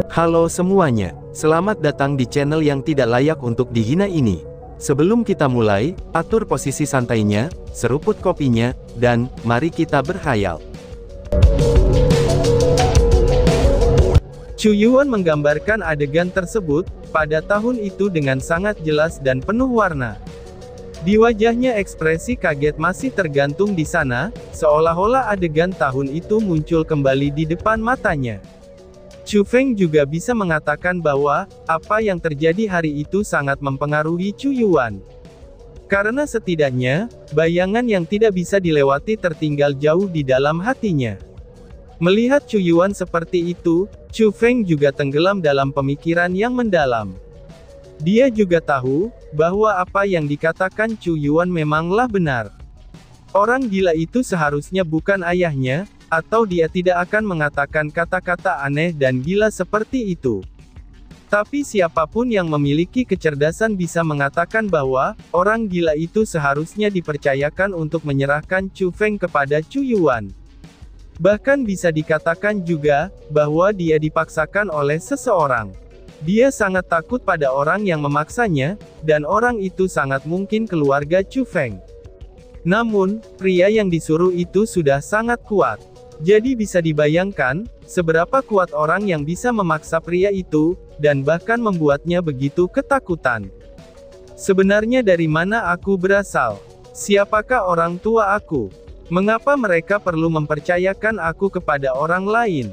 Halo semuanya, selamat datang di channel yang tidak layak untuk dihina ini. Sebelum kita mulai, atur posisi santainya, seruput kopinya, dan mari kita berkhayal. Chu Yuan menggambarkan adegan tersebut pada tahun itu dengan sangat jelas dan penuh warna. Di wajahnya ekspresi kaget masih tergantung di sana, seolah-olah adegan tahun itu muncul kembali di depan matanya. Chu Feng juga bisa mengatakan bahwa, apa yang terjadi hari itu sangat mempengaruhi Chu Yuan. Karena setidaknya, bayangan yang tidak bisa dilewati tertinggal jauh di dalam hatinya. Melihat Chu Yuan seperti itu, Chu Feng juga tenggelam dalam pemikiran yang mendalam. Dia juga tahu, bahwa apa yang dikatakan Chu Yuan memanglah benar. Orang gila itu seharusnya bukan ayahnya, atau dia tidak akan mengatakan kata-kata aneh dan gila seperti itu. Tapi siapapun yang memiliki kecerdasan bisa mengatakan bahwa, orang gila itu seharusnya dipercayakan untuk menyerahkan Chu Feng kepada Chu Yuan. Bahkan bisa dikatakan juga, bahwa dia dipaksakan oleh seseorang. Dia sangat takut pada orang yang memaksanya, dan orang itu sangat mungkin keluarga Chu Feng. Namun, pria yang disuruh itu sudah sangat kuat. Jadi bisa dibayangkan, seberapa kuat orang yang bisa memaksa pria itu, dan bahkan membuatnya begitu ketakutan. Sebenarnya dari mana aku berasal? Siapakah orang tua aku? Mengapa mereka perlu mempercayakan aku kepada orang lain?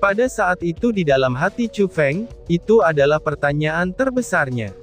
Pada saat itu di dalam hati Chu Feng, itu adalah pertanyaan terbesarnya.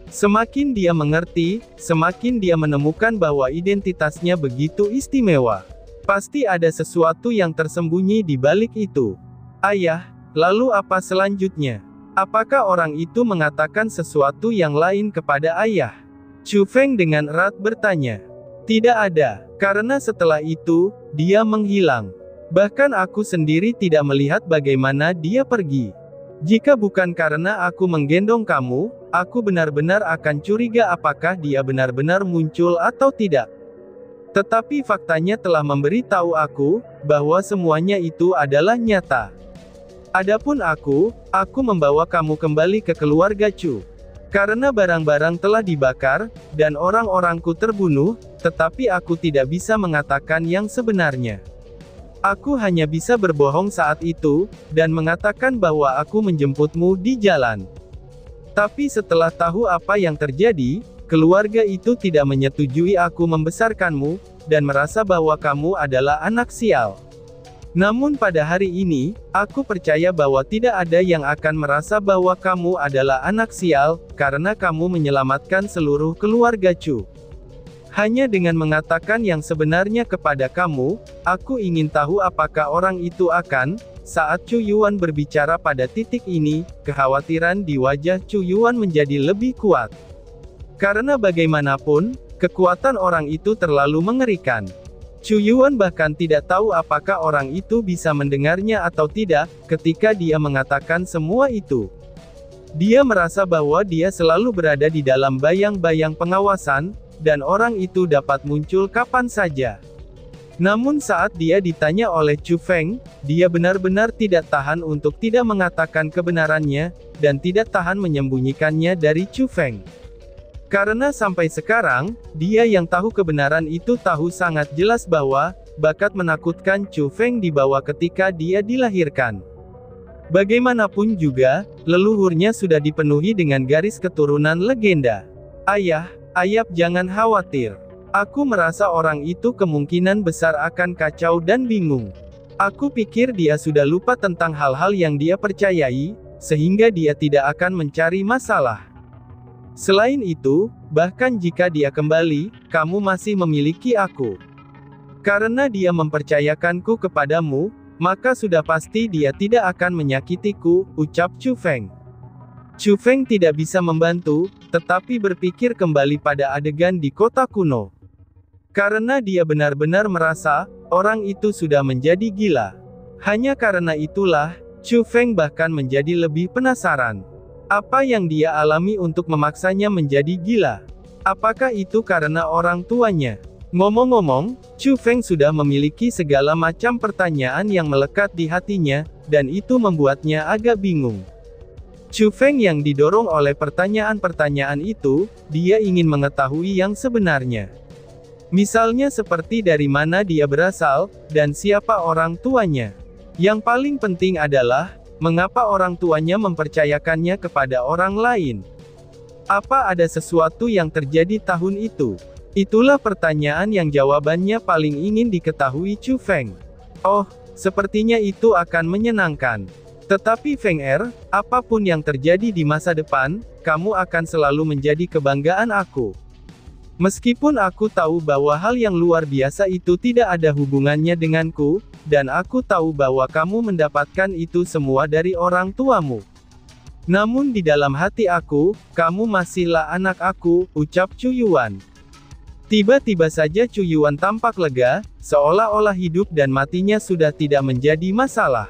Semakin dia mengerti, semakin dia menemukan bahwa identitasnya begitu istimewa. Pasti ada sesuatu yang tersembunyi di balik itu. Ayah, lalu apa selanjutnya? Apakah orang itu mengatakan sesuatu yang lain kepada ayah? Chu Feng dengan erat bertanya. Tidak ada, karena setelah itu, dia menghilang. Bahkan aku sendiri tidak melihat bagaimana dia pergi. Jika bukan karena aku menggendong kamu, aku benar-benar akan curiga apakah dia benar-benar muncul atau tidak. Tetapi faktanya telah memberitahu aku, bahwa semuanya itu adalah nyata. Adapun aku membawa kamu kembali ke keluarga Chu. Karena barang-barang telah dibakar, dan orang-orangku terbunuh, tetapi aku tidak bisa mengatakan yang sebenarnya. Aku hanya bisa berbohong saat itu, dan mengatakan bahwa aku menjemputmu di jalan. Tapi setelah tahu apa yang terjadi, keluarga itu tidak menyetujui aku membesarkanmu, dan merasa bahwa kamu adalah anak sial. Namun pada hari ini, aku percaya bahwa tidak ada yang akan merasa bahwa kamu adalah anak sial, karena kamu menyelamatkan seluruh keluarga Chu. Hanya dengan mengatakan yang sebenarnya kepada kamu, aku ingin tahu apakah orang itu akan, saat Chu Yuan berbicara pada titik ini, kekhawatiran di wajah Chu Yuan menjadi lebih kuat. Karena bagaimanapun, kekuatan orang itu terlalu mengerikan. Chu Yuan bahkan tidak tahu apakah orang itu bisa mendengarnya atau tidak, ketika dia mengatakan semua itu. Dia merasa bahwa dia selalu berada di dalam bayang-bayang pengawasan, dan orang itu dapat muncul kapan saja. Namun saat dia ditanya oleh Chu Feng, dia benar-benar tidak tahan untuk tidak mengatakan kebenarannya, dan tidak tahan menyembunyikannya dari Chu Feng. Karena sampai sekarang, dia yang tahu kebenaran itu tahu sangat jelas bahwa, bakat menakutkan Chu Feng dibawa ketika dia dilahirkan. Bagaimanapun juga, leluhurnya sudah dipenuhi dengan garis keturunan legenda. Ayah, jangan khawatir. Aku merasa orang itu kemungkinan besar akan kacau dan bingung. Aku pikir dia sudah lupa tentang hal-hal yang dia percayai, sehingga dia tidak akan mencari masalah. Selain itu, bahkan jika dia kembali, kamu masih memiliki aku. Karena dia mempercayakanku kepadamu, maka sudah pasti dia tidak akan menyakitiku, ucap Chu Feng. Chu Feng tidak bisa membantu, tetapi berpikir kembali pada adegan di kota kuno. Karena dia benar-benar merasa, orang itu sudah menjadi gila. Hanya karena itulah, Chu Feng bahkan menjadi lebih penasaran. Apa yang dia alami untuk memaksanya menjadi gila? Apakah itu karena orang tuanya? Ngomong-ngomong, Chu Feng sudah memiliki segala macam pertanyaan yang melekat di hatinya, dan itu membuatnya agak bingung. Chu Feng yang didorong oleh pertanyaan-pertanyaan itu, dia ingin mengetahui yang sebenarnya. Misalnya seperti dari mana dia berasal, dan siapa orang tuanya. Yang paling penting adalah, mengapa orang tuanya mempercayakannya kepada orang lain. Apa ada sesuatu yang terjadi tahun itu? Itulah pertanyaan yang jawabannya paling ingin diketahui Chu Feng. Oh, sepertinya itu akan menyenangkan. Tetapi Feng Er, apapun yang terjadi di masa depan, kamu akan selalu menjadi kebanggaan aku. Meskipun aku tahu bahwa hal yang luar biasa itu tidak ada hubungannya denganku, dan aku tahu bahwa kamu mendapatkan itu semua dari orang tuamu. Namun di dalam hati aku, kamu masihlah anak aku, ucap Chu Yuan. Tiba-tiba saja Chu Yuan tampak lega, seolah-olah hidup dan matinya sudah tidak menjadi masalah.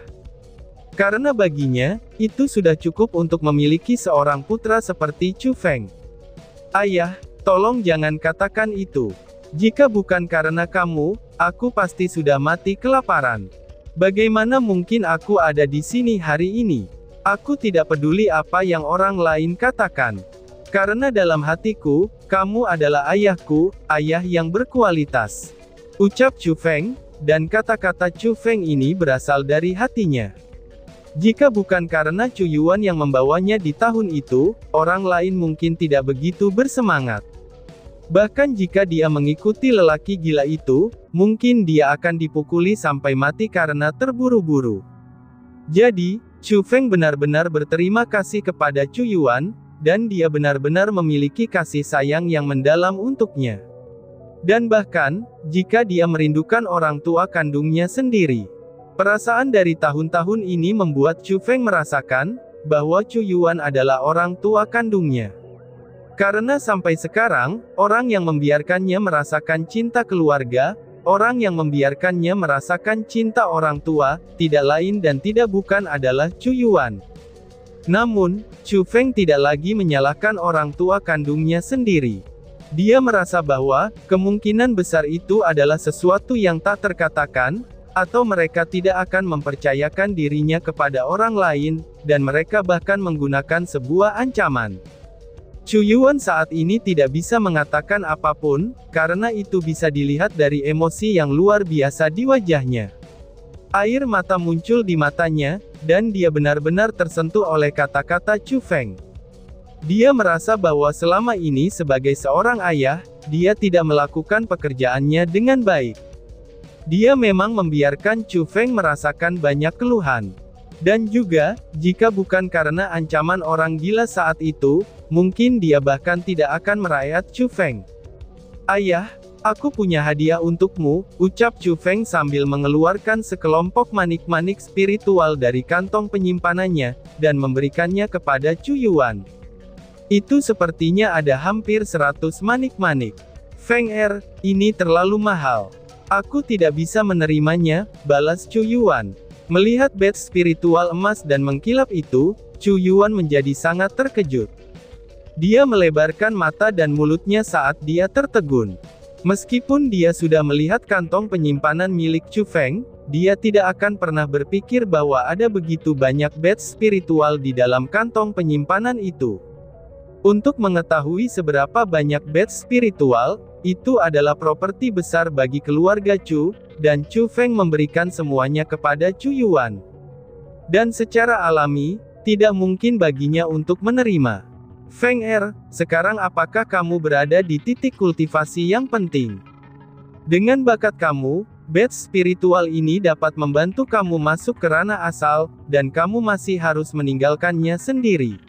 Karena baginya, itu sudah cukup untuk memiliki seorang putra seperti Chu Feng. Ayah, tolong jangan katakan itu. Jika bukan karena kamu, aku pasti sudah mati kelaparan. Bagaimana mungkin aku ada di sini hari ini? Aku tidak peduli apa yang orang lain katakan. Karena dalam hatiku, kamu adalah ayahku, ayah yang berkualitas. Ucap Chu Feng, dan kata-kata Chu Feng ini berasal dari hatinya. Jika bukan karena Chu Yuan yang membawanya di tahun itu, orang lain mungkin tidak begitu bersemangat. Bahkan jika dia mengikuti lelaki gila itu, mungkin dia akan dipukuli sampai mati karena terburu-buru. Jadi, Chu Feng benar-benar berterima kasih kepada Chu Yuan, dan dia benar-benar memiliki kasih sayang yang mendalam untuknya. Dan bahkan, jika dia merindukan orang tua kandungnya sendiri. Perasaan dari tahun-tahun ini membuat Chu Feng merasakan, bahwa Chu Yuan adalah orang tua kandungnya. Karena sampai sekarang, orang yang membiarkannya merasakan cinta keluarga, orang yang membiarkannya merasakan cinta orang tua, tidak lain dan tidak bukan adalah Chu Yuan. Namun, Chu Feng tidak lagi menyalahkan orang tua kandungnya sendiri. Dia merasa bahwa, kemungkinan besar itu adalah sesuatu yang tak terkatakan, atau mereka tidak akan mempercayakan dirinya kepada orang lain, dan mereka bahkan menggunakan sebuah ancaman. Chu Yuan saat ini tidak bisa mengatakan apapun, karena itu bisa dilihat dari emosi yang luar biasa di wajahnya. Air mata muncul di matanya, dan dia benar-benar tersentuh oleh kata-kata Chu Feng. Dia merasa bahwa selama ini sebagai seorang ayah, dia tidak melakukan pekerjaannya dengan baik. Dia memang membiarkan Chu Feng merasakan banyak keluhan. Dan juga, jika bukan karena ancaman orang gila saat itu, mungkin dia bahkan tidak akan merayat Chu Feng. Ayah, aku punya hadiah untukmu, ucap Chu Feng sambil mengeluarkan sekelompok manik-manik spiritual dari kantong penyimpanannya, dan memberikannya kepada Chu Yuan. Itu sepertinya ada hampir 100 manik-manik. Feng Er, ini terlalu mahal. Aku tidak bisa menerimanya, balas Chu Yuan. Melihat badge spiritual emas dan mengkilap itu, Chu Yuan menjadi sangat terkejut. Dia melebarkan mata dan mulutnya saat dia tertegun. Meskipun dia sudah melihat kantong penyimpanan milik Chu Feng, dia tidak akan pernah berpikir bahwa ada begitu banyak badge spiritual di dalam kantong penyimpanan itu. Untuk mengetahui seberapa banyak badge spiritual, itu adalah properti besar bagi keluarga Chu, dan Chu Feng memberikan semuanya kepada Chu Yuan. Dan secara alami, tidak mungkin baginya untuk menerima. Feng Er, sekarang apakah kamu berada di titik kultivasi yang penting? Dengan bakat kamu, badge spiritual ini dapat membantu kamu masuk ke ranah asal, dan kamu masih harus meninggalkannya sendiri.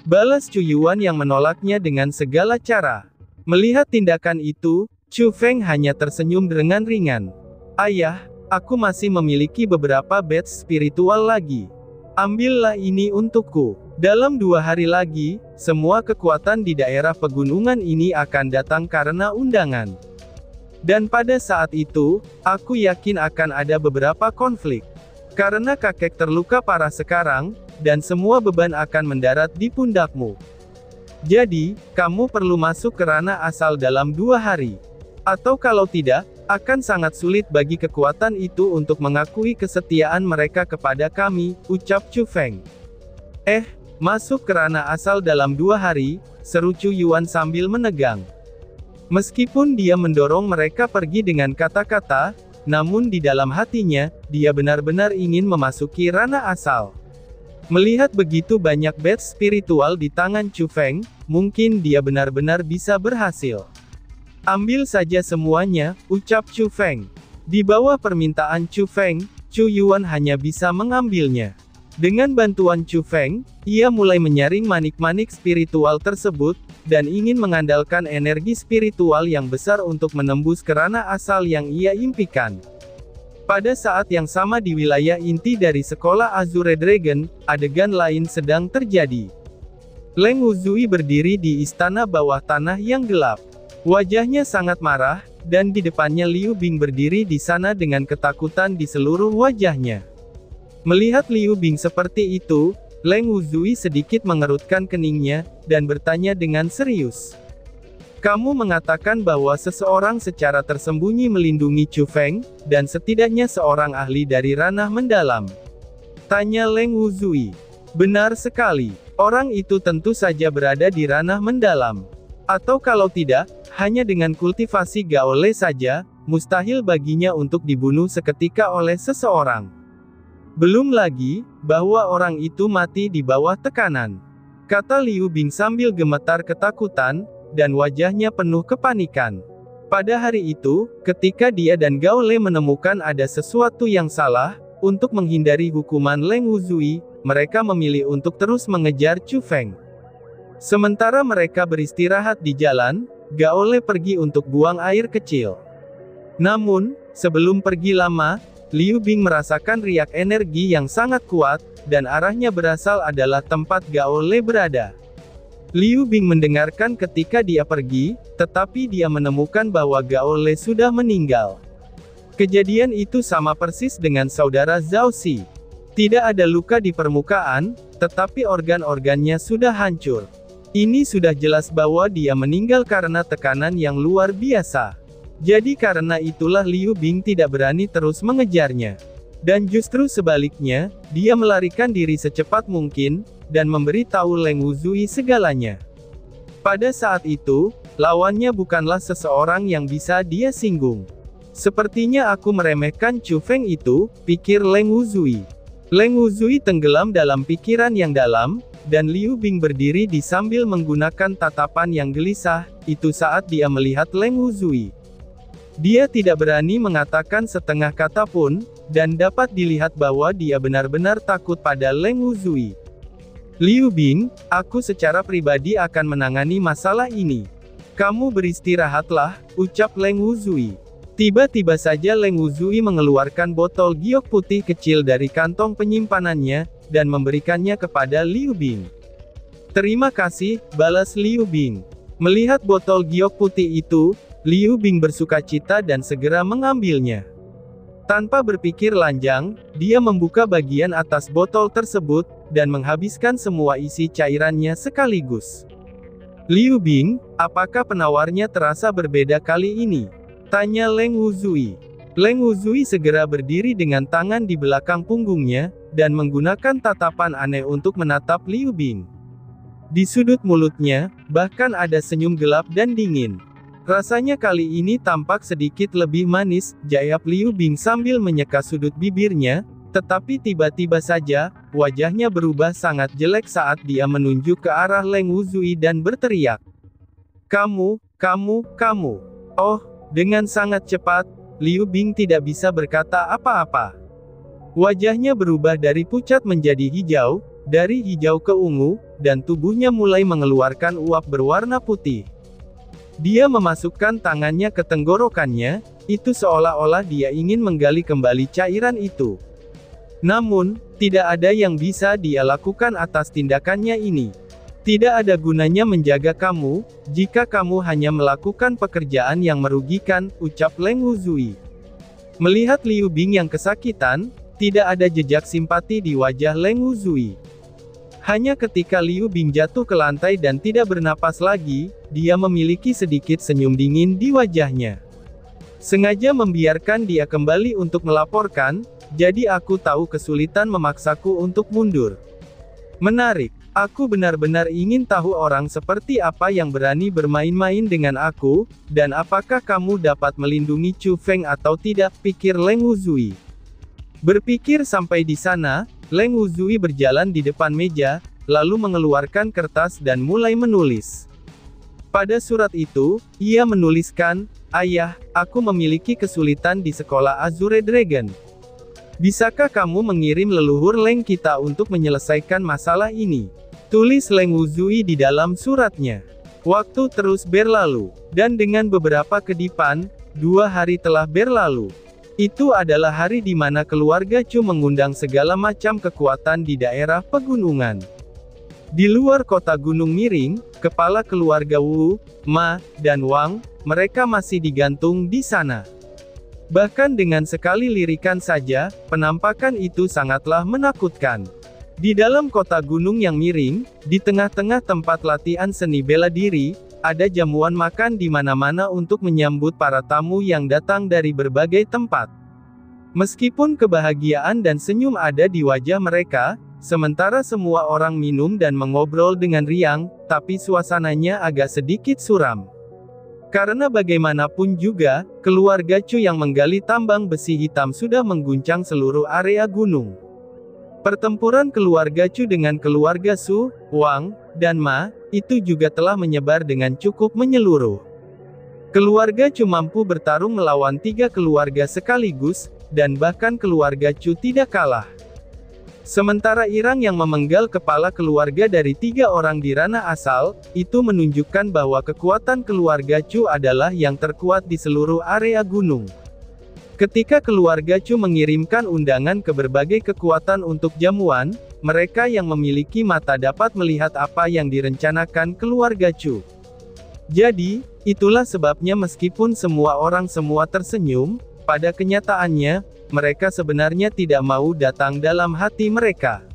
Balas Chu Yuan yang menolaknya dengan segala cara. Melihat tindakan itu, Chu Feng hanya tersenyum dengan ringan. Ayah, aku masih memiliki beberapa badge spiritual lagi. Ambillah ini untukku. Dalam 2 hari lagi, semua kekuatan di daerah pegunungan ini akan datang karena undangan. Dan pada saat itu, aku yakin akan ada beberapa konflik. Karena kakek terluka parah sekarang, dan semua beban akan mendarat di pundakmu. Jadi, kamu perlu masuk ke ranah asal dalam 2 hari. Atau kalau tidak, akan sangat sulit bagi kekuatan itu untuk mengakui kesetiaan mereka kepada kami, ucap Chu Feng. Masuk ke ranah asal dalam 2 hari, seru Chu Yuan sambil menegang. Meskipun dia mendorong mereka pergi dengan kata-kata, namun di dalam hatinya, dia benar-benar ingin memasuki ranah asal. Melihat begitu banyak badge spiritual di tangan Chu Feng, mungkin dia benar-benar bisa berhasil. Ambil saja semuanya, ucap Chu Feng. Di bawah permintaan Chu Feng, Chu Yuan hanya bisa mengambilnya. Dengan bantuan Chu Feng, ia mulai menyaring manik-manik spiritual tersebut, dan ingin mengandalkan energi spiritual yang besar untuk menembus ke ranah asal yang ia impikan. Pada saat yang sama di wilayah inti dari sekolah Azure Dragon, adegan lain sedang terjadi. Leng Wuzui berdiri di istana bawah tanah yang gelap. Wajahnya sangat marah, dan di depannya Liu Bing berdiri di sana dengan ketakutan di seluruh wajahnya. Melihat Liu Bing seperti itu, Leng Wuzui sedikit mengerutkan keningnya, dan bertanya dengan serius. Kamu mengatakan bahwa seseorang secara tersembunyi melindungi Chu Feng, dan setidaknya seorang ahli dari ranah mendalam. Tanya Leng Wuzui. Benar sekali, orang itu tentu saja berada di ranah mendalam. Atau kalau tidak, hanya dengan kultivasi Gaole saja, mustahil baginya untuk dibunuh seketika oleh seseorang. Belum lagi, bahwa orang itu mati di bawah tekanan. Kata Liu Bing sambil gemetar ketakutan, dan wajahnya penuh kepanikan. Pada hari itu, ketika dia dan Gaole menemukan ada sesuatu yang salah, untuk menghindari hukuman Leng Wuzui, mereka memilih untuk terus mengejar Chu Feng. Sementara mereka beristirahat di jalan, Gaole pergi untuk buang air kecil. Namun, sebelum pergi lama, Liu Bing merasakan riak energi yang sangat kuat, dan arahnya berasal adalah tempat Gaole berada. Liu Bing mendengarkan ketika dia pergi, tetapi dia menemukan bahwa Gaole sudah meninggal. Kejadian itu sama persis dengan saudara Zhao Xi. Tidak ada luka di permukaan, tetapi organ-organnya sudah hancur. Ini sudah jelas bahwa dia meninggal karena tekanan yang luar biasa. Jadi karena itulah Liu Bing tidak berani terus mengejarnya. Dan justru sebaliknya, dia melarikan diri secepat mungkin, dan memberitahu Leng Wuzui segalanya. Pada saat itu, lawannya bukanlah seseorang yang bisa dia singgung. Sepertinya aku meremehkan Chu Feng itu, pikir Leng Wuzui. Leng Wuzui tenggelam dalam pikiran yang dalam, dan Liu Bing berdiri di sambil menggunakan tatapan yang gelisah, itu saat dia melihat Leng Wuzui. Dia tidak berani mengatakan setengah kata pun, dan dapat dilihat bahwa dia benar-benar takut pada Leng Wuzui. Liu Bing, aku secara pribadi akan menangani masalah ini. Kamu beristirahatlah, ucap Leng Wuzui. Tiba-tiba saja Leng Wuzui mengeluarkan botol giok putih kecil dari kantong penyimpanannya, dan memberikannya kepada Liu Bing. Terima kasih, balas Liu Bing. Melihat botol giok putih itu, Liu Bing bersukacita dan segera mengambilnya. Tanpa berpikir lanjang, dia membuka bagian atas botol tersebut, dan menghabiskan semua isi cairannya sekaligus. Liu Bing, apakah penawarnya terasa berbeda kali ini? Tanya Leng Wuzui. Leng Wuzui segera berdiri dengan tangan di belakang punggungnya, dan menggunakan tatapan aneh untuk menatap Liu Bing. Di sudut mulutnya, bahkan ada senyum gelap dan dingin. Rasanya kali ini tampak sedikit lebih manis, jawab Liu Bing sambil menyeka sudut bibirnya, tetapi tiba-tiba saja, wajahnya berubah sangat jelek saat dia menunjuk ke arah Leng Wuzui dan berteriak. Kamu. Oh, dengan sangat cepat, Liu Bing tidak bisa berkata apa-apa. Wajahnya berubah dari pucat menjadi hijau, dari hijau ke ungu, dan tubuhnya mulai mengeluarkan uap berwarna putih. Dia memasukkan tangannya ke tenggorokannya, itu seolah-olah dia ingin menggali kembali cairan itu. Namun, tidak ada yang bisa dia lakukan atas tindakannya ini. Tidak ada gunanya menjaga kamu, jika kamu hanya melakukan pekerjaan yang merugikan, ucap Leng Wuzui. Melihat Liu Bing yang kesakitan, tidak ada jejak simpati di wajah Leng Wuzui. Hanya ketika Liu Bing jatuh ke lantai dan tidak bernapas lagi, dia memiliki sedikit senyum dingin di wajahnya. Sengaja membiarkan dia kembali untuk melaporkan, jadi aku tahu kesulitan memaksaku untuk mundur. Menarik. Aku benar-benar ingin tahu orang seperti apa yang berani bermain-main dengan aku, dan apakah kamu dapat melindungi Chu Feng atau tidak, pikir Leng Wuzui. Berpikir sampai di sana, Leng Wuzui berjalan di depan meja, lalu mengeluarkan kertas dan mulai menulis. Pada surat itu, ia menuliskan, "Ayah, aku memiliki kesulitan di sekolah Azure Dragon. Bisakah kamu mengirim leluhur Leng kita untuk menyelesaikan masalah ini?" Tulis Leng Wuzui di dalam suratnya. Waktu terus berlalu, dan dengan beberapa kedipan, 2 hari telah berlalu. Itu adalah hari di mana keluarga Chu mengundang segala macam kekuatan di daerah pegunungan. Di luar kota Gunung Miring, kepala keluarga Wu, Ma, dan Wang, mereka masih digantung di sana. Bahkan dengan sekali lirikan saja, penampakan itu sangatlah menakutkan. Di dalam kota gunung yang miring, di tengah-tengah tempat latihan seni bela diri, ada jamuan makan di mana-mana untuk menyambut para tamu yang datang dari berbagai tempat. Meskipun kebahagiaan dan senyum ada di wajah mereka, sementara semua orang minum dan mengobrol dengan riang, tapi suasananya agak sedikit suram. Karena bagaimanapun juga, keluarga Chu yang menggali tambang besi hitam sudah mengguncang seluruh area gunung. Pertempuran keluarga Chu dengan keluarga Su, Wang, dan Ma, itu juga telah menyebar dengan cukup menyeluruh. Keluarga Chu mampu bertarung melawan 3 keluarga sekaligus, dan bahkan keluarga Chu tidak kalah. Sementara Irang yang memenggal kepala keluarga dari 3 orang di ranah asal, itu menunjukkan bahwa kekuatan keluarga Chu adalah yang terkuat di seluruh area gunung. Ketika keluarga Chu mengirimkan undangan ke berbagai kekuatan untuk jamuan, mereka yang memiliki mata dapat melihat apa yang direncanakan keluarga Chu. Jadi, itulah sebabnya meskipun semua orang semua tersenyum, pada kenyataannya, mereka sebenarnya tidak mau datang dalam hati mereka.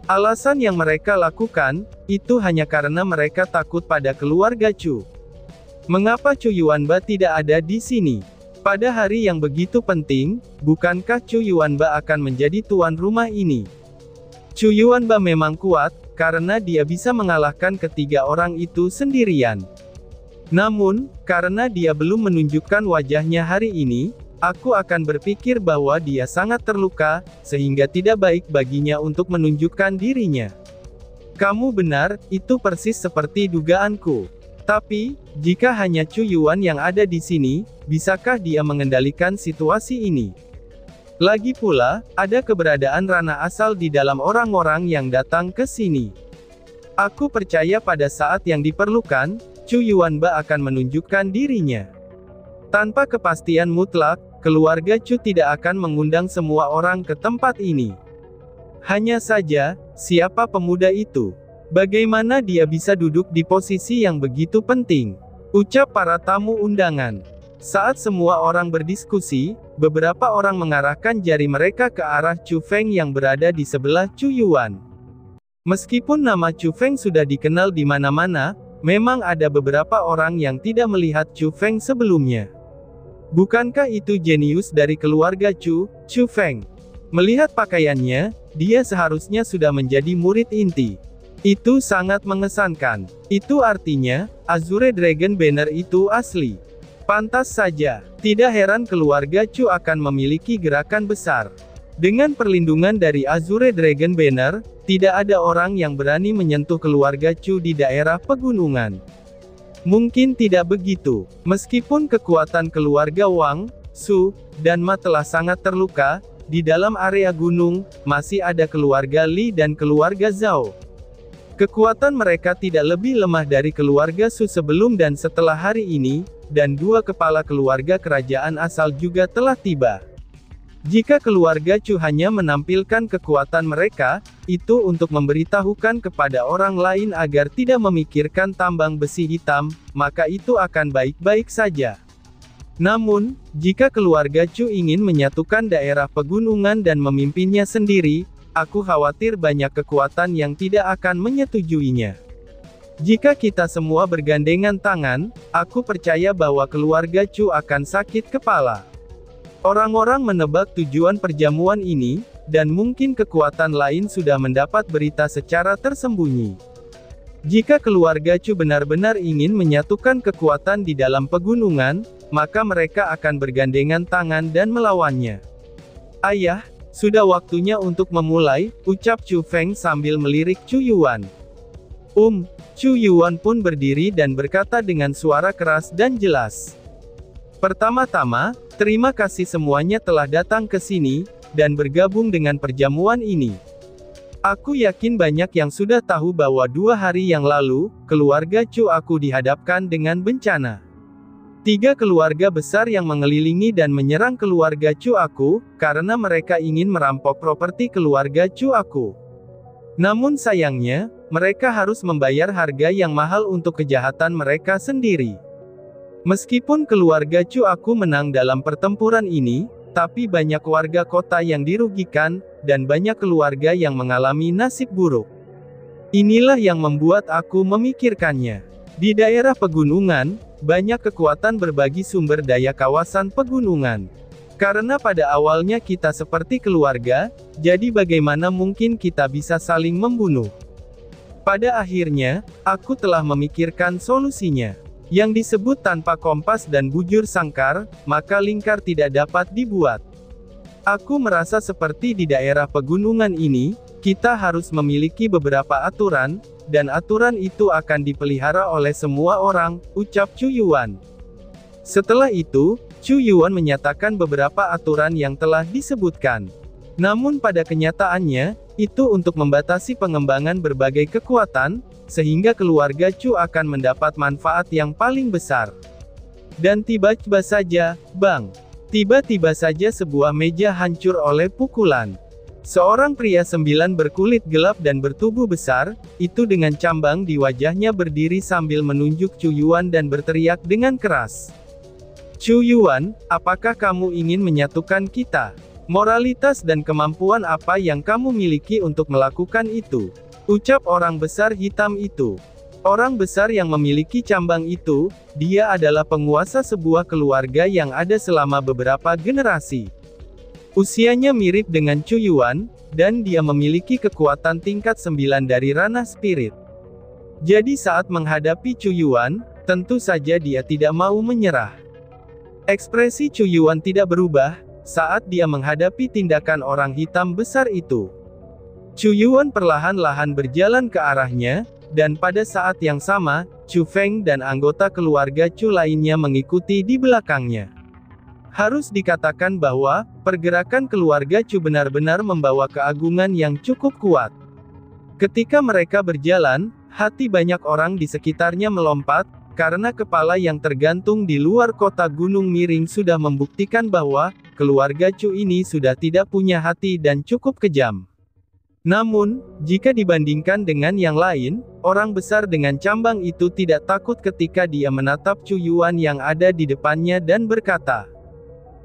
Alasan yang mereka lakukan, itu hanya karena mereka takut pada keluarga Chu. Mengapa Chu Yuanba tidak ada di sini? Pada hari yang begitu penting, bukankah Chu Yuanba akan menjadi tuan rumah ini? Chu Yuanba memang kuat, karena dia bisa mengalahkan ketiga orang itu sendirian. Namun, karena dia belum menunjukkan wajahnya hari ini, aku akan berpikir bahwa dia sangat terluka, sehingga tidak baik baginya untuk menunjukkan dirinya. Kamu benar, itu persis seperti dugaanku. Tapi, jika hanya Chu Yuan yang ada di sini, bisakah dia mengendalikan situasi ini? Lagi pula, ada keberadaan ranah asal di dalam orang-orang yang datang ke sini. Aku percaya pada saat yang diperlukan, Chu Yuanba akan menunjukkan dirinya. Tanpa kepastian mutlak, keluarga Chu tidak akan mengundang semua orang ke tempat ini. Hanya saja, siapa pemuda itu? Bagaimana dia bisa duduk di posisi yang begitu penting? Ucap para tamu undangan. Saat semua orang berdiskusi, beberapa orang mengarahkan jari mereka ke arah Chu Feng yang berada di sebelah Chu Yuan. Meskipun nama Chu Feng sudah dikenal di mana-mana, memang ada beberapa orang yang tidak melihat Chu Feng sebelumnya. Bukankah itu jenius dari keluarga Chu Feng? Melihat pakaiannya, dia seharusnya sudah menjadi murid inti. Itu sangat mengesankan. Itu artinya, Azure Dragon Banner itu asli. Pantas saja, tidak heran keluarga Chu akan memiliki gerakan besar. Dengan perlindungan dari Azure Dragon Banner, tidak ada orang yang berani menyentuh keluarga Chu di daerah pegunungan. Mungkin tidak begitu. Meskipun kekuatan keluarga Wang, Su, dan Ma telah sangat terluka, di dalam area gunung, masih ada keluarga Li dan keluarga Zhao. Kekuatan mereka tidak lebih lemah dari keluarga Su sebelum dan setelah hari ini, dan 2 kepala keluarga kerajaan asal juga telah tiba. Jika keluarga Chu hanya menampilkan kekuatan mereka, itu untuk memberitahukan kepada orang lain agar tidak memikirkan tambang besi hitam, maka itu akan baik-baik saja. Namun, jika keluarga Chu ingin menyatukan daerah pegunungan dan memimpinnya sendiri, aku khawatir banyak kekuatan yang tidak akan menyetujuinya. Jika kita semua bergandengan tangan, aku percaya bahwa keluarga Chu akan sakit kepala. Orang-orang menebak tujuan perjamuan ini, dan mungkin kekuatan lain sudah mendapat berita secara tersembunyi. Jika keluarga Chu benar-benar ingin menyatukan kekuatan di dalam pegunungan, maka mereka akan bergandengan tangan dan melawannya. Ayah, sudah waktunya untuk memulai, ucap Chu Feng sambil melirik Chu Yuan. Chu Yuan pun berdiri dan berkata dengan suara keras dan jelas. Pertama-tama, terima kasih semuanya telah datang ke sini, dan bergabung dengan perjamuan ini. Aku yakin banyak yang sudah tahu bahwa 2 hari yang lalu, keluarga Chu aku dihadapkan dengan bencana. 3 keluarga besar yang mengelilingi dan menyerang keluarga Chu aku, karena mereka ingin merampok properti keluarga Chu aku. Namun sayangnya, mereka harus membayar harga yang mahal untuk kejahatan mereka sendiri. Meskipun keluarga Chu aku menang dalam pertempuran ini, tapi banyak warga kota yang dirugikan, dan banyak keluarga yang mengalami nasib buruk. Inilah yang membuat aku memikirkannya. Di daerah pegunungan, banyak kekuatan berbagi sumber daya kawasan pegunungan. Karena pada awalnya kita seperti keluarga, jadi bagaimana mungkin kita bisa saling membunuh? Pada akhirnya, aku telah memikirkan solusinya. Yang disebut tanpa kompas dan bujur sangkar, maka lingkar tidak dapat dibuat. Aku merasa seperti di daerah pegunungan ini, kita harus memiliki beberapa aturan, dan aturan itu akan dipelihara oleh semua orang, ucap Chu Yuan. Setelah itu, Chu Yuan menyatakan beberapa aturan yang telah disebutkan. Namun pada kenyataannya, itu untuk membatasi pengembangan berbagai kekuatan, sehingga keluarga Chu akan mendapat manfaat yang paling besar. Dan tiba-tiba saja, bang! Tiba-tiba saja sebuah meja hancur oleh pukulan. Seorang pria 9 berkulit gelap dan bertubuh besar, itu dengan cambang di wajahnya berdiri sambil menunjuk Chu Yuan dan berteriak dengan keras. Chu Yuan, apakah kamu ingin menyatukan kita? Moralitas dan kemampuan apa yang kamu miliki untuk melakukan itu? Ucap orang besar hitam itu. Orang besar yang memiliki cambang itu, dia adalah penguasa sebuah keluarga yang ada selama beberapa generasi. Usianya mirip dengan Chu Yuan, dan dia memiliki kekuatan tingkat 9 dari ranah spirit. Jadi saat menghadapi Chu Yuan, tentu saja dia tidak mau menyerah. Ekspresi Chu Yuan tidak berubah, saat dia menghadapi tindakan orang hitam besar itu. Chu Yuan perlahan-lahan berjalan ke arahnya, dan pada saat yang sama, Chu Feng dan anggota keluarga Chu lainnya mengikuti di belakangnya. Harus dikatakan bahwa, pergerakan keluarga Chu benar-benar membawa keagungan yang cukup kuat. Ketika mereka berjalan, hati banyak orang di sekitarnya melompat, karena kepala yang tergantung di luar kota Gunung Miring sudah membuktikan bahwa, keluarga Chu ini sudah tidak punya hati dan cukup kejam. Namun, jika dibandingkan dengan yang lain, orang besar dengan cambang itu tidak takut ketika dia menatap Chu Yuan yang ada di depannya dan berkata,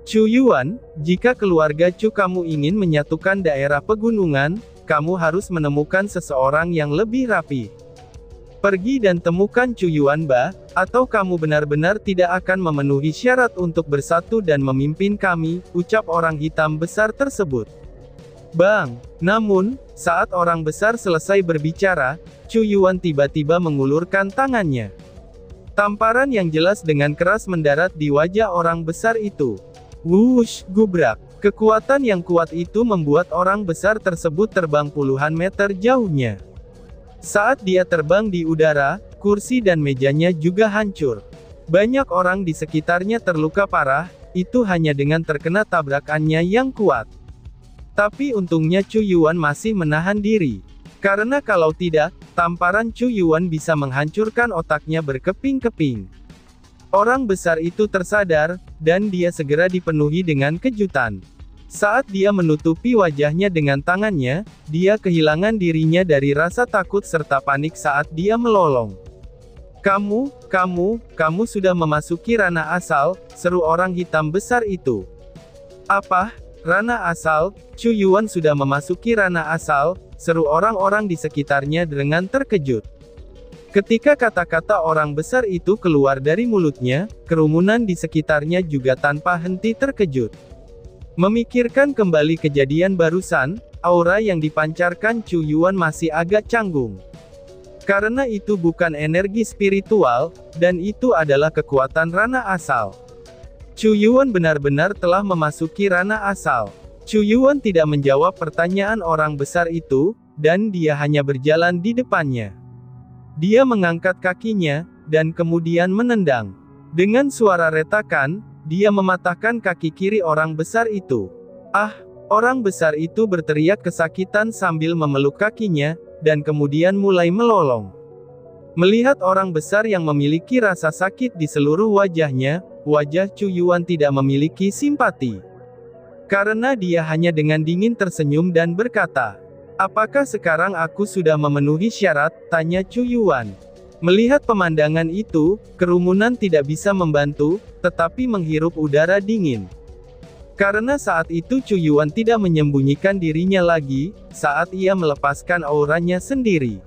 Chu Yuan, jika keluarga Chu kamu ingin menyatukan daerah pegunungan, kamu harus menemukan seseorang yang lebih rapi. Pergi dan temukan Chu Yuan Ba, atau kamu benar-benar tidak akan memenuhi syarat untuk bersatu dan memimpin kami, ucap orang hitam besar tersebut. Bang! Namun, saat orang besar selesai berbicara, Chu Yuan tiba-tiba mengulurkan tangannya. Tamparan yang jelas dengan keras mendarat di wajah orang besar itu. Wush, gubrak. Kekuatan yang kuat itu membuat orang besar tersebut terbang puluhan meter jauhnya. Saat dia terbang di udara, kursi dan mejanya juga hancur. Banyak orang di sekitarnya terluka parah, itu hanya dengan terkena tabrakannya yang kuat. Tapi untungnya Chu Yuan masih menahan diri. Karena kalau tidak, tamparan Chu Yuan bisa menghancurkan otaknya berkeping-keping. Orang besar itu tersadar, dan dia segera dipenuhi dengan kejutan. Saat dia menutupi wajahnya dengan tangannya, dia kehilangan dirinya dari rasa takut serta panik saat dia melolong. Kamu sudah memasuki ranah asal, seru orang hitam besar itu. Apa? Ranah asal? Chu Yuan sudah memasuki ranah asal, seru orang-orang di sekitarnya dengan terkejut. Ketika kata-kata orang besar itu keluar dari mulutnya, kerumunan di sekitarnya juga tanpa henti terkejut. Memikirkan kembali kejadian barusan, aura yang dipancarkan Chu Yuan masih agak canggung. Karena itu bukan energi spiritual, dan itu adalah kekuatan ranah asal. Chu Yuan benar-benar telah memasuki ranah asal. Chu Yuan tidak menjawab pertanyaan orang besar itu, dan dia hanya berjalan di depannya. Dia mengangkat kakinya, dan kemudian menendang. Dengan suara retakan, dia mematahkan kaki kiri orang besar itu. Ah! Orang besar itu berteriak kesakitan sambil memeluk kakinya, dan kemudian mulai melolong. Melihat orang besar yang memiliki rasa sakit di seluruh wajahnya, wajah Chu Yuan tidak memiliki simpati. Karena dia hanya dengan dingin tersenyum dan berkata, "Apakah sekarang aku sudah memenuhi syarat?" tanya Chu Yuan. Melihat pemandangan itu, kerumunan tidak bisa membantu, tetapi menghirup udara dingin. Karena saat itu Chu Yuan tidak menyembunyikan dirinya lagi, saat ia melepaskan auranya sendiri.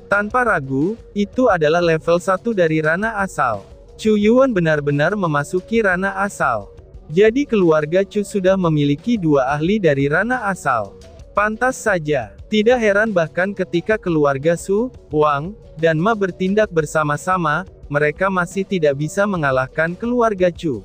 Tanpa ragu, itu adalah level 1 dari ranah asal. Chu Yuan benar-benar memasuki ranah asal. Jadi keluarga Chu sudah memiliki 2 ahli dari ranah asal. Pantas saja. Tidak heran bahkan ketika keluarga Su, Wang, dan Ma bertindak bersama-sama, mereka masih tidak bisa mengalahkan keluarga Chu.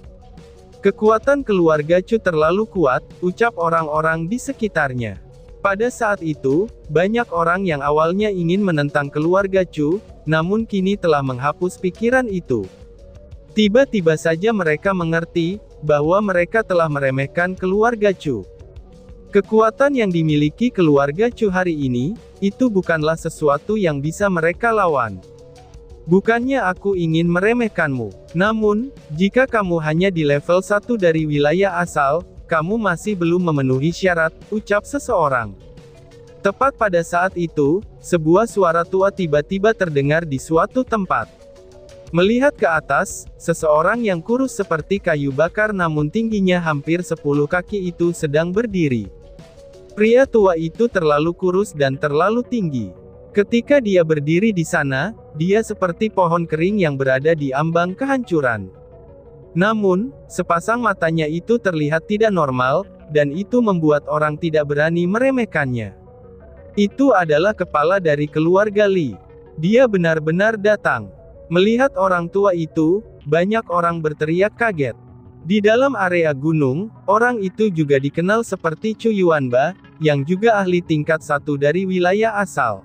Kekuatan keluarga Chu terlalu kuat, ucap orang-orang di sekitarnya. Pada saat itu, banyak orang yang awalnya ingin menentang keluarga Chu, namun kini telah menghapus pikiran itu. Tiba-tiba saja mereka mengerti, bahwa mereka telah meremehkan keluarga Chu. Kekuatan yang dimiliki keluarga Chu hari ini, itu bukanlah sesuatu yang bisa mereka lawan. Bukannya aku ingin meremehkanmu. Namun, jika kamu hanya di level 1 dari wilayah asal, kamu masih belum memenuhi syarat, ucap seseorang. Tepat pada saat itu, sebuah suara tua tiba-tiba terdengar di suatu tempat. Melihat ke atas, seseorang yang kurus seperti kayu bakar namun tingginya hampir 10 kaki itu sedang berdiri. Pria tua itu terlalu kurus dan terlalu tinggi. Ketika dia berdiri di sana, dia seperti pohon kering yang berada di ambang kehancuran. Namun, sepasang matanya itu terlihat tidak normal, dan itu membuat orang tidak berani meremehkannya. Itu adalah kepala dari keluarga Li. Dia benar-benar datang. Melihat orang tua itu, banyak orang berteriak kaget. Di dalam area gunung, orang itu juga dikenal seperti Chu Yuanba, yang juga ahli tingkat 1 dari wilayah asal.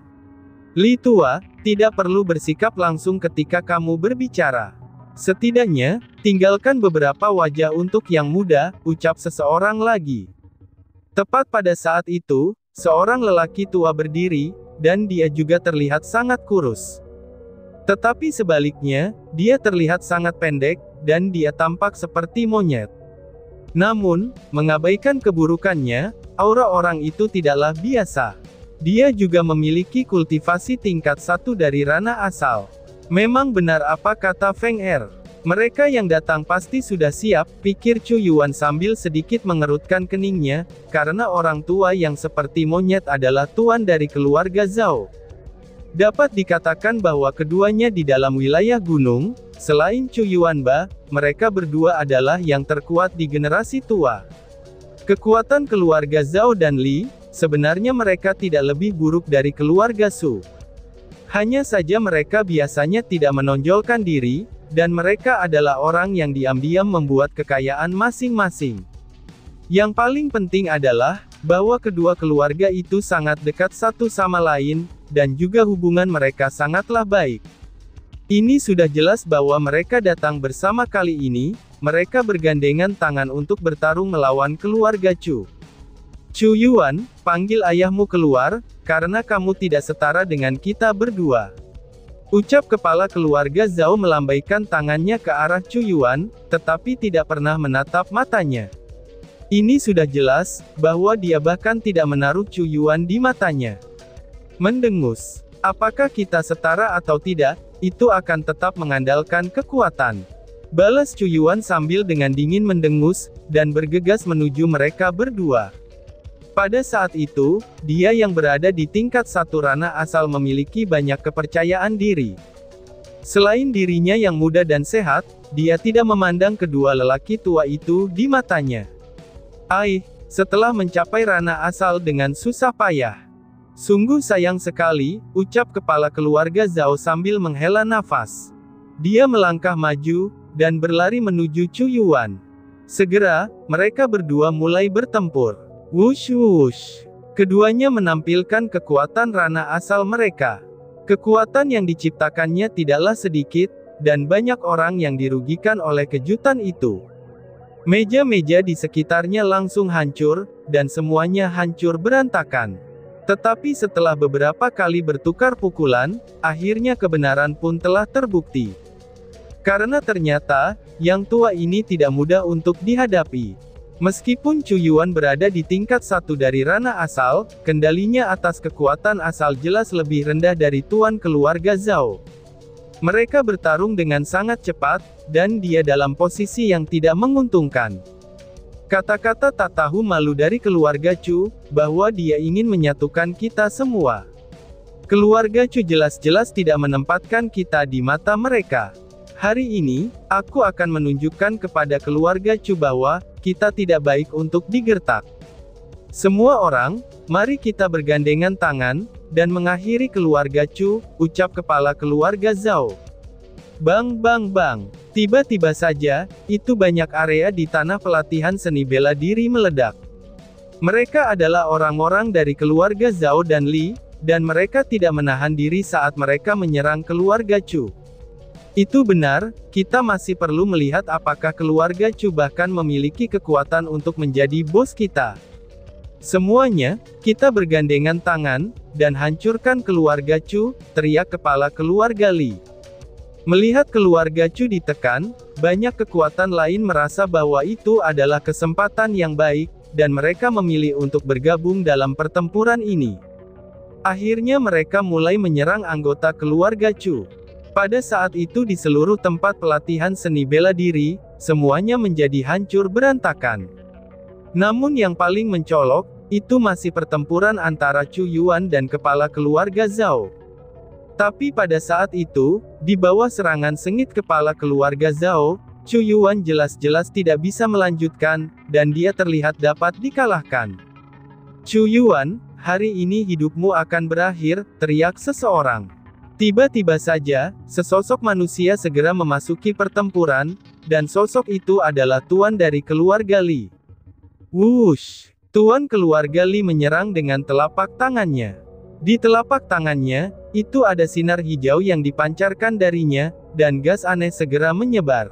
Li tua, tidak perlu bersikap langsung ketika kamu berbicara. Setidaknya, tinggalkan beberapa wajah untuk yang muda, ucap seseorang lagi. Tepat pada saat itu, seorang lelaki tua berdiri, dan dia juga terlihat sangat kurus. Tetapi sebaliknya, dia terlihat sangat pendek, dan dia tampak seperti monyet. Namun, mengabaikan keburukannya, aura orang itu tidaklah biasa. Dia juga memiliki kultivasi tingkat 1 dari ranah asal. Memang benar apa kata Feng Er. Mereka yang datang pasti sudah siap, pikir Chu Yuan sambil sedikit mengerutkan keningnya, karena orang tua yang seperti monyet adalah tuan dari keluarga Zhao. Dapat dikatakan bahwa keduanya di dalam wilayah gunung, selain Chu Yuanba, mereka berdua adalah yang terkuat di generasi tua. Kekuatan keluarga Zhao dan Li, sebenarnya mereka tidak lebih buruk dari keluarga Su. Hanya saja mereka biasanya tidak menonjolkan diri, dan mereka adalah orang yang diam-diam membuat kekayaan masing-masing. Yang paling penting adalah, bahwa kedua keluarga itu sangat dekat satu sama lain, dan juga hubungan mereka sangatlah baik. Ini sudah jelas bahwa mereka datang bersama kali ini, mereka bergandengan tangan untuk bertarung melawan keluarga Chu. Chu Yuan, panggil ayahmu keluar, karena kamu tidak setara dengan kita berdua. Ucap kepala keluarga Zhao melambaikan tangannya ke arah Chu Yuan, tetapi tidak pernah menatap matanya. Ini sudah jelas, bahwa dia bahkan tidak menaruh Chu Yuan di matanya. Mendengus. Apakah kita setara atau tidak, itu akan tetap mengandalkan kekuatan. Balas Chu Yuan sambil dengan dingin mendengus, dan bergegas menuju mereka berdua. Pada saat itu, dia yang berada di tingkat 1 ranah asal memiliki banyak kepercayaan diri. Selain dirinya yang muda dan sehat, dia tidak memandang kedua lelaki tua itu di matanya. Setelah mencapai ranah asal dengan susah payah. Sungguh sayang sekali, ucap kepala keluarga Zhao sambil menghela nafas. Dia melangkah maju, dan berlari menuju Chu Yuan. Segera, mereka berdua mulai bertempur. Wush wush. Keduanya menampilkan kekuatan ranah asal mereka. Kekuatan yang diciptakannya tidaklah sedikit, dan banyak orang yang dirugikan oleh kejutan itu. Meja-meja di sekitarnya langsung hancur, dan semuanya hancur berantakan. Tetapi setelah beberapa kali bertukar pukulan, akhirnya kebenaran pun telah terbukti. Karena ternyata, yang tua ini tidak mudah untuk dihadapi. Meskipun Chu Yuan berada di tingkat 1 dari ranah asal, kendalinya atas kekuatan asal jelas lebih rendah dari tuan keluarga Zhao. Mereka bertarung dengan sangat cepat, dan dia dalam posisi yang tidak menguntungkan. Kata-kata tak tahu malu dari keluarga Chu, bahwa dia ingin menyatukan kita semua. Keluarga Chu jelas-jelas tidak menempatkan kita di mata mereka. Hari ini, aku akan menunjukkan kepada keluarga Chu bahwa, kita tidak baik untuk digertak. Semua orang, mari kita bergandengan tangan, dan mengakhiri keluarga Chu, ucap kepala keluarga Zhao. Bang bang bang. Tiba-tiba saja, itu banyak area di tanah pelatihan seni bela diri meledak. Mereka adalah orang-orang dari keluarga Zhao dan Li, dan mereka tidak menahan diri saat mereka menyerang keluarga Chu. Itu benar, kita masih perlu melihat apakah keluarga Chu bahkan memiliki kekuatan untuk menjadi bos kita. Semuanya, kita bergandengan tangan, dan hancurkan keluarga Chu, teriak kepala keluarga Li. Melihat keluarga Chu ditekan, banyak kekuatan lain merasa bahwa itu adalah kesempatan yang baik, dan mereka memilih untuk bergabung dalam pertempuran ini. Akhirnya mereka mulai menyerang anggota keluarga Chu. Pada saat itu di seluruh tempat pelatihan seni bela diri, semuanya menjadi hancur berantakan. Namun yang paling mencolok, itu masih pertempuran antara Chu Yuan dan kepala keluarga Zhao. Tapi pada saat itu, di bawah serangan sengit kepala keluarga Zhao, Chu Yuan jelas-jelas tidak bisa melanjutkan, dan dia terlihat dapat dikalahkan. Chu Yuan, hari ini hidupmu akan berakhir, teriak seseorang. Tiba-tiba saja, sesosok manusia segera memasuki pertempuran, dan sosok itu adalah tuan dari keluarga Li. Wush! Tuan keluarga Li menyerang dengan telapak tangannya. Di telapak tangannya, itu ada sinar hijau yang dipancarkan darinya, dan gas aneh segera menyebar.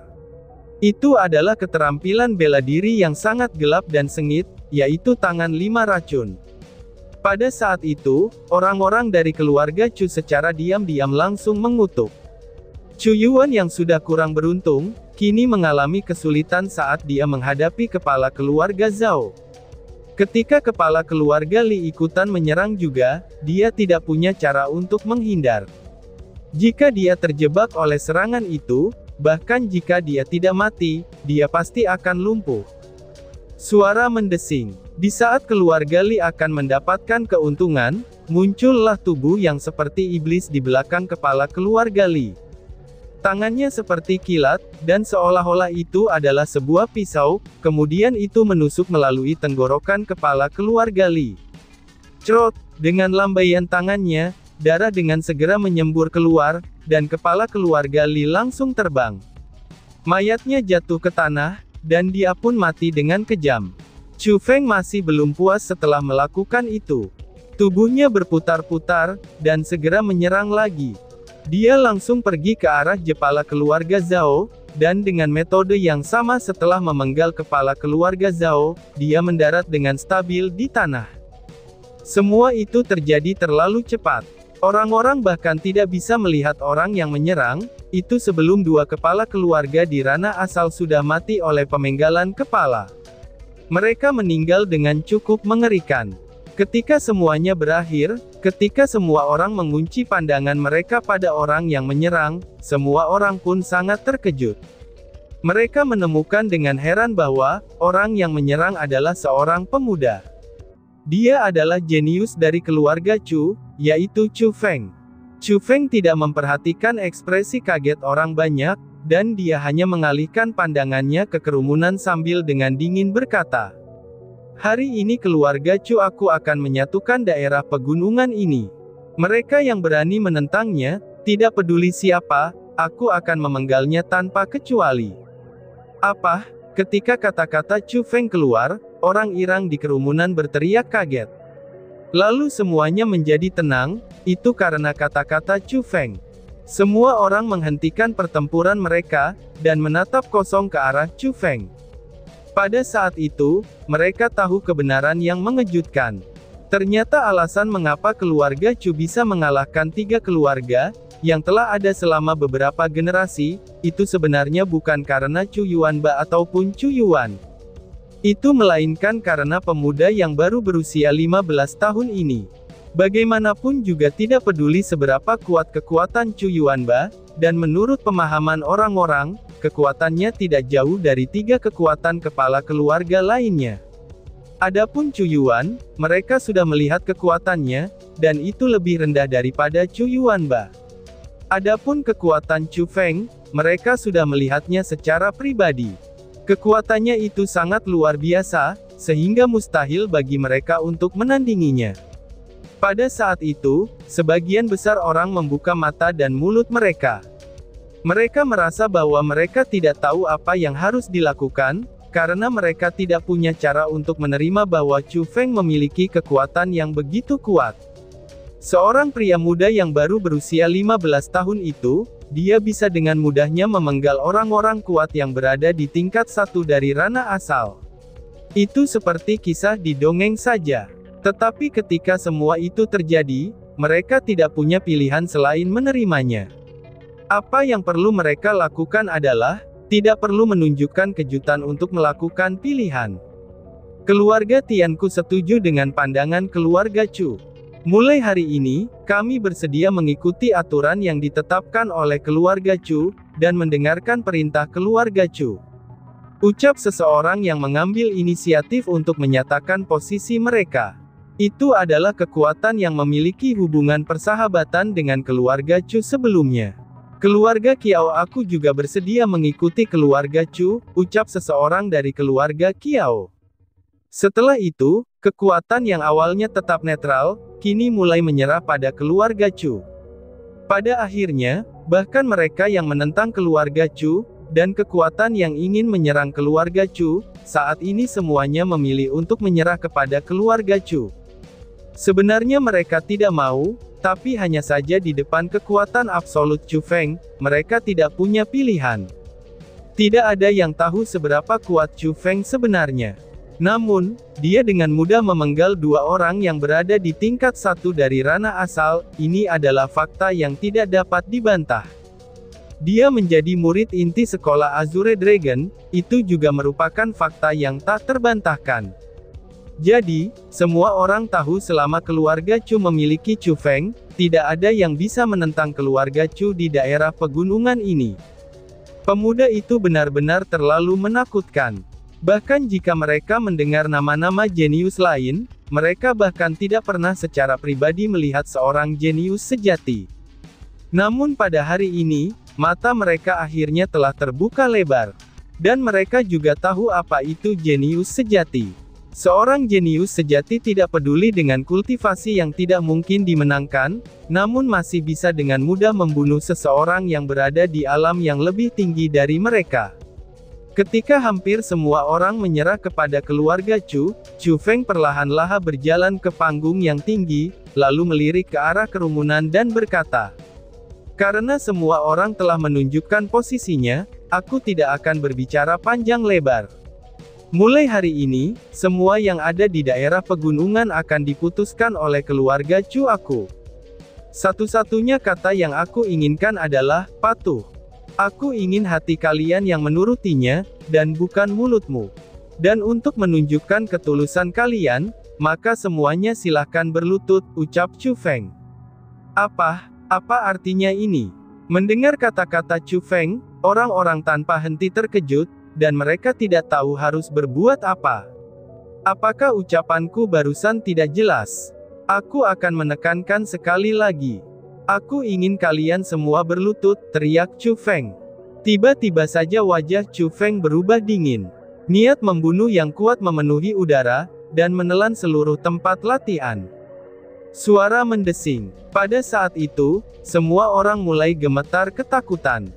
Itu adalah keterampilan bela diri yang sangat gelap dan sengit, yaitu tangan 5 racun. Pada saat itu, orang-orang dari keluarga Chu secara diam-diam langsung mengutuk. Chu Yuan yang sudah kurang beruntung, kini mengalami kesulitan saat dia menghadapi kepala keluarga Zhao. Ketika kepala keluarga Li ikutan menyerang juga, dia tidak punya cara untuk menghindar. Jika dia terjebak oleh serangan itu, bahkan jika dia tidak mati, dia pasti akan lumpuh. Suara mendesing. Di saat keluarga Li akan mendapatkan keuntungan, muncullah tubuh yang seperti iblis di belakang kepala keluarga Li. Tangannya seperti kilat, dan seolah-olah itu adalah sebuah pisau, kemudian itu menusuk melalui tenggorokan kepala keluarga Li. Crot, dengan lambaian tangannya, darah dengan segera menyembur keluar, dan kepala keluarga Li langsung terbang. Mayatnya jatuh ke tanah, dan dia pun mati dengan kejam. Chu Feng masih belum puas setelah melakukan itu. Tubuhnya berputar-putar, dan segera menyerang lagi. Dia langsung pergi ke arah kepala keluarga Zhao, dan dengan metode yang sama setelah memenggal kepala keluarga Zhao, dia mendarat dengan stabil di tanah. Semua itu terjadi terlalu cepat. Orang-orang bahkan tidak bisa melihat orang yang menyerang, itu sebelum dua kepala keluarga di ranah asal sudah mati oleh pemenggalan kepala. Mereka meninggal dengan cukup mengerikan. Ketika semuanya berakhir, ketika semua orang mengunci pandangan mereka pada orang yang menyerang, semua orang pun sangat terkejut. Mereka menemukan dengan heran bahwa, orang yang menyerang adalah seorang pemuda. Dia adalah jenius dari keluarga Chu, yaitu Chu Feng. Chu Feng tidak memperhatikan ekspresi kaget orang banyak, dan dia hanya mengalihkan pandangannya ke kerumunan sambil dengan dingin berkata, Hari ini keluarga Chu aku akan menyatukan daerah pegunungan ini. Mereka yang berani menentangnya, tidak peduli siapa, aku akan memenggalnya tanpa kecuali. Apa? Ketika kata-kata Chu Feng keluar, orang Irang di kerumunan berteriak kaget. Lalu semuanya menjadi tenang, itu karena kata-kata Chu Feng. Semua orang menghentikan pertempuran mereka, dan menatap kosong ke arah Chu Feng. Pada saat itu, mereka tahu kebenaran yang mengejutkan. Ternyata alasan mengapa keluarga Chu bisa mengalahkan 3 keluarga, yang telah ada selama beberapa generasi, itu sebenarnya bukan karena Chu Yuanba ataupun Chu Yuan. Itu melainkan karena pemuda yang baru berusia 15 tahun ini. Bagaimanapun juga tidak peduli seberapa kuat kekuatan Chu Yuanba, dan menurut pemahaman orang-orang, kekuatannya tidak jauh dari 3 kekuatan kepala keluarga lainnya. Adapun Chu Yuan, mereka sudah melihat kekuatannya, dan itu lebih rendah daripada Chu Yuanba. Adapun kekuatan Chu Feng, mereka sudah melihatnya secara pribadi. Kekuatannya itu sangat luar biasa, sehingga mustahil bagi mereka untuk menandinginya. Pada saat itu, sebagian besar orang membuka mata dan mulut mereka. Mereka merasa bahwa mereka tidak tahu apa yang harus dilakukan, karena mereka tidak punya cara untuk menerima bahwa Chu Feng memiliki kekuatan yang begitu kuat. Seorang pria muda yang baru berusia 15 tahun itu, dia bisa dengan mudahnya memenggal orang-orang kuat yang berada di tingkat 1 dari ranah asal. Itu seperti kisah di dongeng saja. Tetapi ketika semua itu terjadi, mereka tidak punya pilihan selain menerimanya. Apa yang perlu mereka lakukan adalah, tidak perlu menunjukkan kejutan untuk melakukan pilihan. Keluarga Tianku setuju dengan pandangan keluarga Chu. Mulai hari ini, kami bersedia mengikuti aturan yang ditetapkan oleh keluarga Chu, dan mendengarkan perintah keluarga Chu. Ucap seseorang yang mengambil inisiatif untuk menyatakan posisi mereka. Itu adalah kekuatan yang memiliki hubungan persahabatan dengan keluarga Chu sebelumnya. Keluarga Kiao aku juga bersedia mengikuti keluarga Chu, ucap seseorang dari keluarga Kiao. Setelah itu, kekuatan yang awalnya tetap netral, kini mulai menyerah pada keluarga Chu. Pada akhirnya, bahkan mereka yang menentang keluarga Chu, dan kekuatan yang ingin menyerang keluarga Chu, saat ini semuanya memilih untuk menyerah kepada keluarga Chu. Sebenarnya mereka tidak mau, tapi hanya saja di depan kekuatan absolut Chu Feng, mereka tidak punya pilihan. Tidak ada yang tahu seberapa kuat Chu Feng sebenarnya. Namun, dia dengan mudah memenggal 2 orang yang berada di tingkat 1 dari ranah asal, ini adalah fakta yang tidak dapat dibantah. Dia menjadi murid inti sekolah Azure Dragon, itu juga merupakan fakta yang tak terbantahkan. Jadi, semua orang tahu selama keluarga Chu memiliki Chu Feng, tidak ada yang bisa menentang keluarga Chu di daerah pegunungan ini. Pemuda itu benar-benar terlalu menakutkan. Bahkan jika mereka mendengar nama-nama jenius lain, mereka bahkan tidak pernah secara pribadi melihat seorang jenius sejati. Namun pada hari ini, mata mereka akhirnya telah terbuka lebar. Dan mereka juga tahu apa itu jenius sejati. Seorang jenius sejati tidak peduli dengan kultivasi yang tidak mungkin dimenangkan, namun masih bisa dengan mudah membunuh seseorang yang berada di alam yang lebih tinggi dari mereka. Ketika hampir semua orang menyerah kepada keluarga Chu, Chu Feng perlahan-lahan berjalan ke panggung yang tinggi, lalu melirik ke arah kerumunan dan berkata, "Karena semua orang telah menunjukkan posisinya, aku tidak akan berbicara panjang lebar. Mulai hari ini, semua yang ada di daerah pegunungan akan diputuskan oleh keluarga Chu aku. Satu-satunya kata yang aku inginkan adalah, patuh. Aku ingin hati kalian yang menurutinya, dan bukan mulutmu. Dan untuk menunjukkan ketulusan kalian, maka semuanya silahkan berlutut," ucap Chu Feng. Apa artinya ini? Mendengar kata-kata Chu Feng, orang-orang tanpa henti terkejut, dan mereka tidak tahu harus berbuat apa. Apakah ucapanku barusan tidak jelas? Aku akan menekankan sekali lagi. Aku ingin kalian semua berlutut, teriak Chu Feng. Tiba-tiba saja wajah Chu Feng berubah dingin. Niat membunuh yang kuat memenuhi udara, dan menelan seluruh tempat latihan. Suara mendesing. Pada saat itu, semua orang mulai gemetar ketakutan.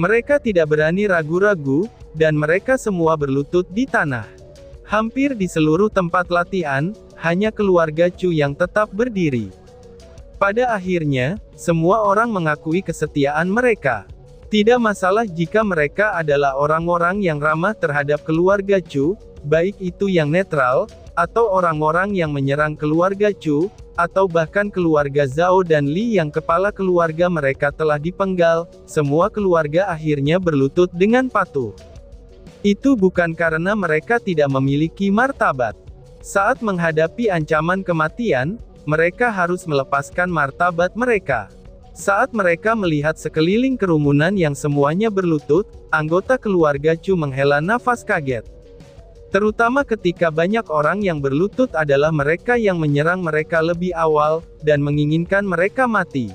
Mereka tidak berani ragu-ragu, dan mereka semua berlutut di tanah. Hampir di seluruh tempat latihan, hanya keluarga Chu yang tetap berdiri. Pada akhirnya, semua orang mengakui kesetiaan mereka. Tidak masalah jika mereka adalah orang-orang yang ramah terhadap keluarga Chu, baik itu yang netral, atau orang-orang yang menyerang keluarga Chu, atau bahkan keluarga Zhao dan Li yang kepala keluarga mereka telah dipenggal, semua keluarga akhirnya berlutut dengan patuh. Itu bukan karena mereka tidak memiliki martabat. Saat menghadapi ancaman kematian, mereka harus melepaskan martabat mereka. Saat mereka melihat sekeliling kerumunan yang semuanya berlutut, anggota keluarga Chu menghela nafas kaget. Terutama ketika banyak orang yang berlutut adalah mereka yang menyerang mereka lebih awal, dan menginginkan mereka mati.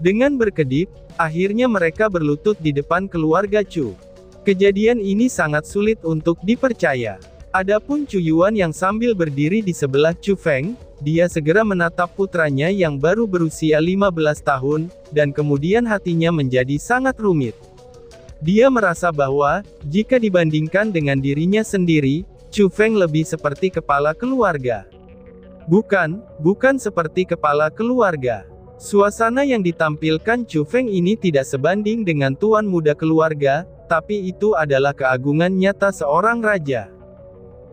Dengan berkedip, akhirnya mereka berlutut di depan keluarga Chu. Kejadian ini sangat sulit untuk dipercaya. Adapun Chu Yuan yang sambil berdiri di sebelah Chu Feng, dia segera menatap putranya yang baru berusia 15 tahun, dan kemudian hatinya menjadi sangat rumit. Dia merasa bahwa, jika dibandingkan dengan dirinya sendiri, Chu Feng lebih seperti kepala keluarga. Bukan seperti kepala keluarga. Suasana yang ditampilkan Chu Feng ini tidak sebanding dengan tuan muda keluarga, tapi itu adalah keagungan nyata seorang raja.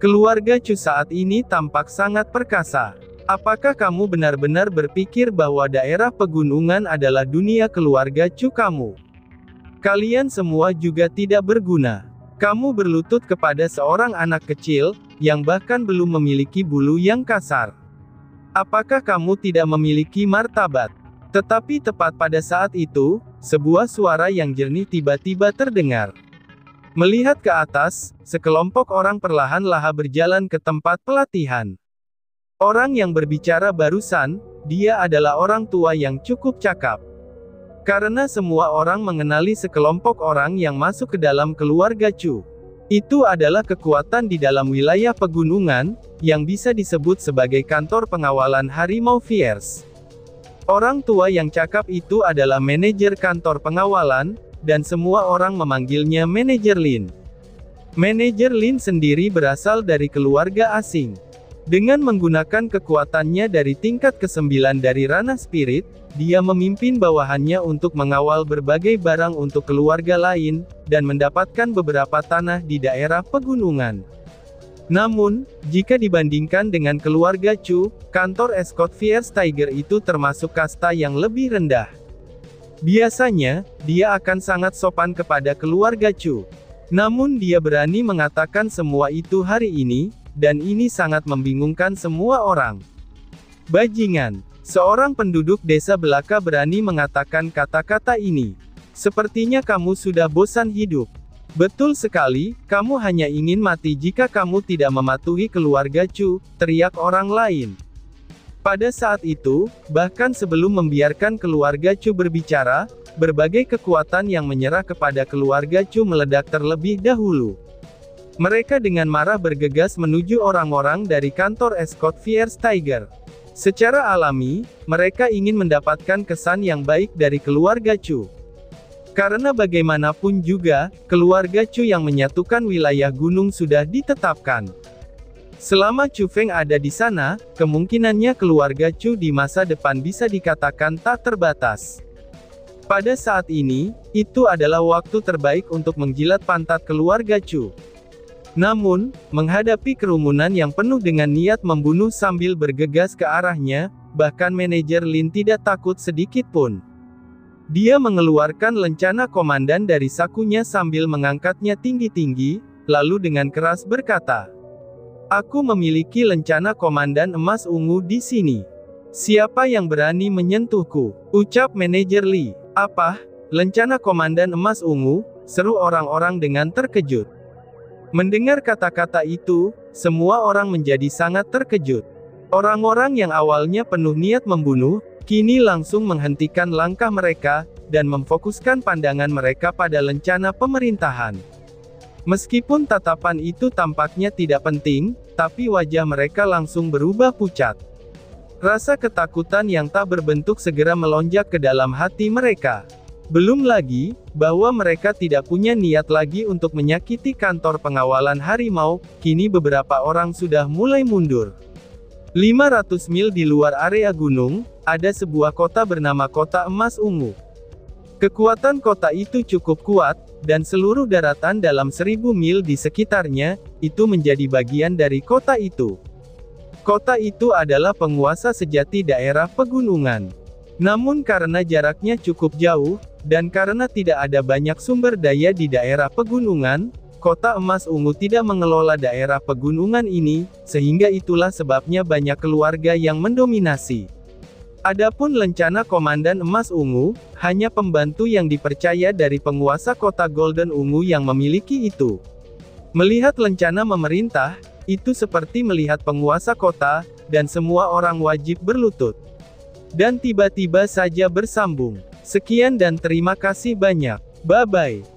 Keluarga Chu saat ini tampak sangat perkasa. Apakah kamu benar-benar berpikir bahwa daerah pegunungan adalah dunia keluarga Chu kamu? Kalian semua juga tidak berguna. Kamu berlutut kepada seorang anak kecil, yang bahkan belum memiliki bulu yang kasar. Apakah kamu tidak memiliki martabat? Tetapi tepat pada saat itu, sebuah suara yang jernih tiba-tiba terdengar. Melihat ke atas, sekelompok orang perlahan-lahan berjalan ke tempat pelatihan. Orang yang berbicara barusan, dia adalah orang tua yang cukup cakap. Karena semua orang mengenali sekelompok orang yang masuk ke dalam keluarga Chu. Itu adalah kekuatan di dalam wilayah pegunungan, yang bisa disebut sebagai kantor pengawalan harimau fierce. Orang tua yang cakap itu adalah manajer kantor pengawalan, dan semua orang memanggilnya Manajer Lin. Manajer Lin sendiri berasal dari keluarga asing. Dengan menggunakan kekuatannya dari tingkat ke-9 dari ranah spirit, dia memimpin bawahannya untuk mengawal berbagai barang untuk keluarga lain, dan mendapatkan beberapa tanah di daerah pegunungan. Namun, jika dibandingkan dengan keluarga Chu, kantor Escort Fierce Tiger itu termasuk kasta yang lebih rendah. Biasanya, dia akan sangat sopan kepada keluarga Chu. Namun dia berani mengatakan semua itu hari ini, dan ini sangat membingungkan semua orang. Bajingan. Seorang penduduk desa belaka berani mengatakan kata-kata ini. Sepertinya kamu sudah bosan hidup. Betul sekali, kamu hanya ingin mati jika kamu tidak mematuhi keluarga Chu, teriak orang lain. Pada saat itu, bahkan sebelum membiarkan keluarga Chu berbicara, berbagai kekuatan yang menyerah kepada keluarga Chu meledak terlebih dahulu. Mereka dengan marah bergegas menuju orang-orang dari kantor Escort Fierce Tiger. Secara alami, mereka ingin mendapatkan kesan yang baik dari keluarga Chu. Karena bagaimanapun juga, keluarga Chu yang menyatukan wilayah gunung sudah ditetapkan. Selama Chu Feng ada di sana, kemungkinannya keluarga Chu di masa depan bisa dikatakan tak terbatas. Pada saat ini, itu adalah waktu terbaik untuk menjilat pantat keluarga Chu. Namun, menghadapi kerumunan yang penuh dengan niat membunuh sambil bergegas ke arahnya, bahkan manajer Lin tidak takut sedikit pun. Dia mengeluarkan lencana komandan dari sakunya sambil mengangkatnya tinggi-tinggi, lalu dengan keras berkata, "Aku memiliki lencana komandan emas ungu di sini. Siapa yang berani menyentuhku?" Ucap manajer Li. "Apa? Lencana komandan emas ungu?" seru orang-orang dengan terkejut. Mendengar kata-kata itu, semua orang menjadi sangat terkejut. Orang-orang yang awalnya penuh niat membunuh, kini langsung menghentikan langkah mereka, dan memfokuskan pandangan mereka pada lencana pemerintahan. Meskipun tatapan itu tampaknya tidak penting, tapi wajah mereka langsung berubah pucat. Rasa ketakutan yang tak berbentuk segera melonjak ke dalam hati mereka. Belum lagi, bahwa mereka tidak punya niat lagi untuk menyakiti kantor pengawalan harimau, kini beberapa orang sudah mulai mundur. 500 mil di luar area gunung, ada sebuah kota bernama Kota Emas Ungu. Kekuatan kota itu cukup kuat, dan seluruh daratan dalam 1000 mil di sekitarnya, itu menjadi bagian dari kota itu. Kota itu adalah penguasa sejati daerah pegunungan. Namun karena jaraknya cukup jauh, dan karena tidak ada banyak sumber daya di daerah pegunungan, Kota Emas Ungu tidak mengelola daerah pegunungan ini, sehingga itulah sebabnya banyak keluarga yang mendominasi. Adapun lencana Komandan Emas Ungu, hanya pembantu yang dipercaya dari penguasa kota Golden Ungu yang memiliki itu. Melihat lencana memerintah, itu seperti melihat penguasa kota, dan semua orang wajib berlutut. Dan tiba-tiba saja bersambung. Sekian dan terima kasih banyak. Bye-bye.